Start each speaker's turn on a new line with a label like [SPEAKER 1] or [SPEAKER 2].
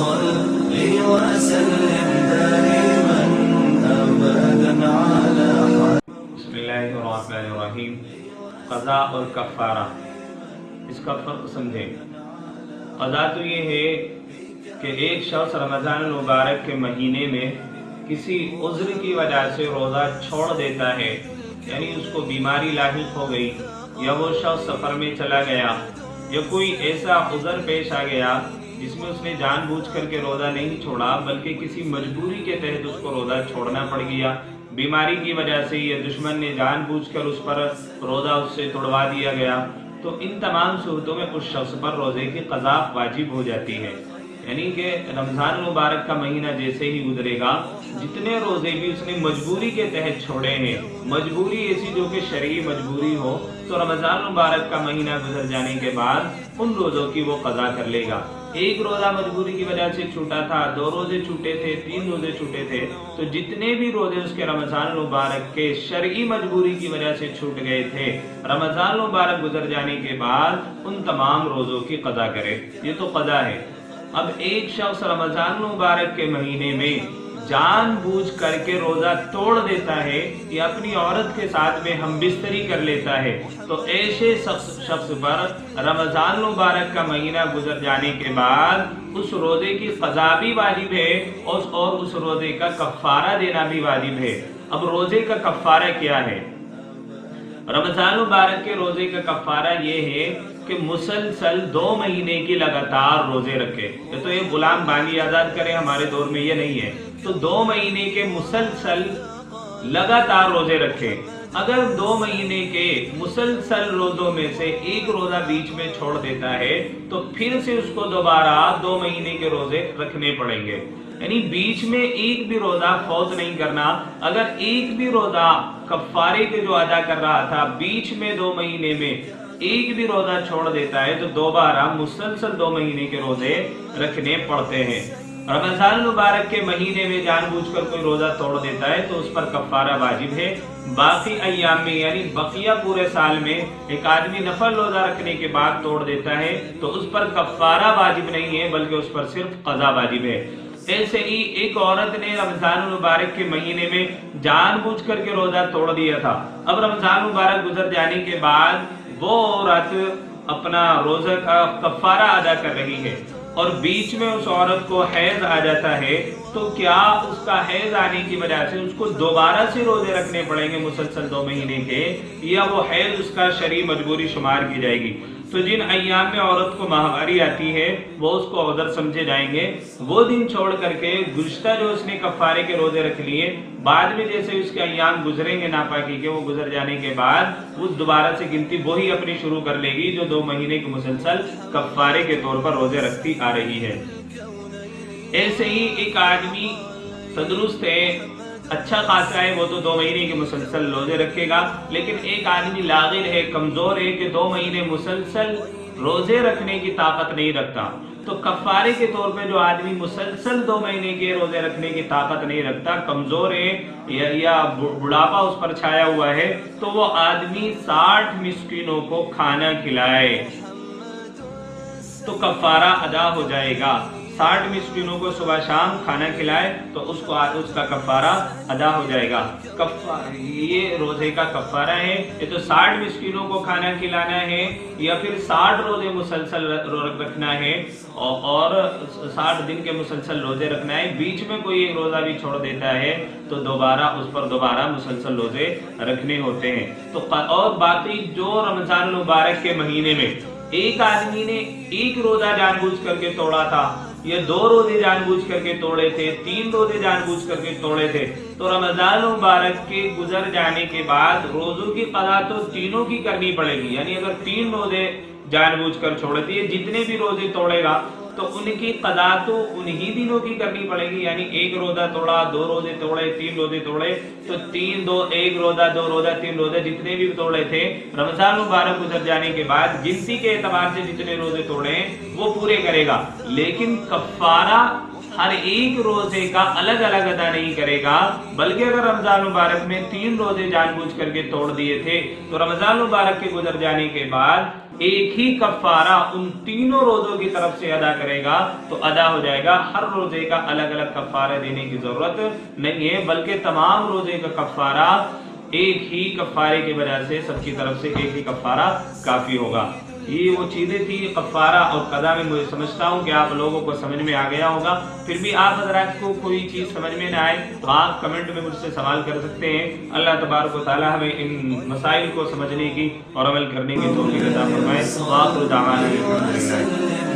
[SPEAKER 1] صل وسلم دائما أبدا على
[SPEAKER 2] بسم اللہ الرحمن الرحیم۔ قضا اور کفارہ، اس کا فرق سمجھیں۔ قضا تو یہ ہے کہ ایک شخص رمضان المبارک کے مہینے میں کسی عذر کی وجہ سے روزہ چھوڑ دیتا ہے، یعنی اس کو بیماری لاحق ہو گئی، یا وہ شخص سفر میں چلا گیا، یا کوئی ایسا عذر پیش آ گیا جس میں اس نے جان بوجھ کر کے روزہ نہیں چھوڑا بلکہ کسی مجبوری کے تحت اس کو روزہ چھوڑنا پڑ گیا، بیماری کی وجہ سے یا دشمن نے جان بوجھ کر اس پر روزہ اس سے توڑوا دیا گیا، تو ان تمام صورتوں میں اس شخص پر روزے کی قضا واجب ہو جاتی ہے۔ یعنی کہ رمضان المبارک کا مہینہ جیسے ہی گزرے گا، جتنے روزے بھی اس نے مجبوری کے تحت چھوڑے ہیں، مجبوری ایسی جو کہ شرعی مجبوری ہو، تو رمضان المبارک کا مہینہ گزر جانے کے بعد ان روزوں کی وہ قضا کر لے گا۔ ایک روزہ مجبوری کی وجہ سے چھوٹا تھا، 2 روزے چھوٹے تھے، 3 روزے چھوٹے تھے، تو جتنے بھی روزے اس کے رمضان المبارک کے شرعی مجبوری کی وجہ سے چھوٹ گئے تھے، رمضان المبارک گزر جانے کے بعد ان تمام روزوں کی قضا کرے۔ یہ تو قضا ہے۔ اب ایک شخص رمضان المبارک کے مہینے میں جان بوجھ کر کے روزہ توڑ دیتا ہے یا اپنی عورت کے ساتھ میں ہم بستری کر لیتا ہے، تو ایسے شخص پر رمضان المبارک کا مہینہ گزر جانے کے بعد اس روزے کی قضا بھی واجب ہے اور اس روزے کا کفارہ دینا بھی واجب ہے۔ اب روزے کا کفارہ کیا ہے؟ رمضان المبارک کے روزے کا کفارہ یہ ہے کہ مسلسل 2 مہینے کی لگاتار روزے رکھے۔ یہ تو یہ غلام بانی آزاد کرے، ہمارے دور میں یہ نہیں ہے، تو 2 مہینے کے مسلسل لگاتار روزے رکھے۔ اگر 2 مہینے کے مسلسل روزوں میں سے ایک روزہ بیچ میں چھوڑ دیتا ہے تو پھر سے اس کو دوبارہ 2 مہینے کے روزے رکھنے پڑیں گے، یعنی بیچ میں ایک بھی روزہ فوت نہیں کرنا۔ اگر ایک بھی روزہ کفارے کے جو ادا کر رہا تھا بیچ میں 2 مہینے میں ایک بھی روزہ چھوڑ دیتا ہے تو دوبارہ مسلسل 2 مہینے کے روزے رکھنے پڑتے ہیں۔ رمضان المبارک کے مہینے میں جان بوجھ کر کوئی روزہ توڑ دیتا ہے تو اس پر کفارہ واجب ہے۔ باقی ایام میں یعنی بقیہ پورے سال میں ایک آدمی نفل روزہ رکھنے کے بعد توڑ دیتا ہے تو اس پر کفارہ واجب نہیں ہے بلکہ اس پر صرف قضا واجب ہے۔ ایسے ہی ایک عورت نے رمضان المبارک کے مہینے میں جان بوجھ کر کے روزہ توڑ دیا تھا، اب رمضان المبارک گزر جانے کے بعد وہ عورت اپنا روزہ کا کفارہ ادا کر رہی ہے اور بیچ میں اس عورت کو حیض آ جاتا ہے، تو کیا اس کا حیض آنے کی وجہ سے اس کو دوبارہ سے روزے رکھنے پڑیں گے مسلسل 2 مہینے کے، یا وہ حیض اس کا شرعی مجبوری شمار کی جائے گی؟ تو جن ایام میں عورت کو ماہواری آتی ہے وہ اس کو عذر سمجھے جائیں گے، وہ دن چھوڑ کر کے گزشتہ جو اس نے کفارے کے روزے رکھ لیے، بعد میں جیسے اس کے ایام گزریں گے ناپاکی کے، وہ گزر جانے کے بعد اس دوبارہ سے گنتی وہی اپنی شروع کر لے گی جو 2 مہینے کے مسلسل کفارے کے طور پر روزے رکھتی آ رہی ہے۔ ایسے ہی ایک آدمی تندرست ہے، اچھا خاصا ہے، وہ تو 2 مہینے کے مسلسل روزے رکھے گا، لیکن ایک آدمی لاغر ہے، کمزور ہے کہ 2 مہینے مسلسل روزے رکھنے کی طاقت نہیں رکھتا، تو کفارے کے طور پہ جو آدمی مسلسل 2 مہینے کے روزے رکھنے کی طاقت نہیں رکھتا، کمزور ہے یا بڑھاپا اس پر چھایا ہوا ہے، تو وہ آدمی 60 مسکینوں کو کھانا کھلائے تو کفارہ ادا ہو جائے گا۔ 60 مسکینوں کو صبح شام کھانا کھلائے تو اس کا کفارہ ادا ہو جائے گا۔ یہ روزے کا کفارہ ہے، یہ تو 60 مسکینوں کو کھانا کھلانا ہے یا پھر 60 روزے مسلسل رکھنا ہے اور 60 دن کے مسلسل روزے رکھنا ہے، بیچ میں کوئی ایک روزہ بھی چھوڑ دیتا ہے تو اس پر دوبارہ مسلسل روزے رکھنے ہوتے ہیں۔ تو اور باقی جو رمضان المبارک کے مہینے میں ایک آدمی نے ایک روزہ جان بوجھ کر کے توڑا تھا یا 2 روزے جان بوجھ کر کے توڑے تھے، 3 روزے جان بوجھ کر کے توڑے تھے، تو رمضان مبارک کے گزر جانے کے بعد روزوں کی قضا تو تینوں کی کرنی پڑے گی۔ یعنی اگر 3 روزے جان بوجھ کر چھوڑے تھے، جتنے بھی روزے توڑے گا تو ان کی قضا تو انہی دنوں کی کرنی پڑے گی۔ یعنی 1 روزہ توڑا، 2 روزے توڑے، 3 روزے توڑے، تو 3 2 1 روزہ 2 روزہ 3 روزے جتنے بھی توڑے تھے رمضان مبارک گزر جانے کے بعد گنتی کے اعتبار سے جتنے روزے توڑے ہیں وہ پورے کرے گا، لیکن کفارہ ہر ایک روزے کا الگ الگ ادا نہیں کرے گا، بلکہ اگر رمضان مبارک میں 3 روزے جان بوجھ کر کے توڑ دیے تھے تو رمضان مبارک کے گزر جانے کے بعد ایک ہی کفارہ ان تینوں روزوں کی طرف سے ادا کرے گا تو ادا ہو جائے گا. ہر روزے کا الگ الگ کفارہ دینے کی ضرورت نہیں ہے، بلکہ تمام روزے کا کفارہ ایک ہی کفارے کی وجہ سے سب کی طرف سے ایک ہی کفارہ کافی ہوگا. یہ وہ چیزیں تھی کفارہ اور قضا میں. مجھے سمجھتا ہوں کہ آپ لوگوں کو سمجھ میں آ گیا ہوگا. پھر بھی آپ حضرات کو کوئی چیز سمجھ میں نہ آئے تو آپ کمنٹ میں مجھ سے سوال کر سکتے ہیں. اللہ تبارک و تعالی ہمیں ان مسائل کو سمجھنے کی اور عمل کرنے کی توفیق عطا فرمائے. وآخر دعوانا الحمدللہ.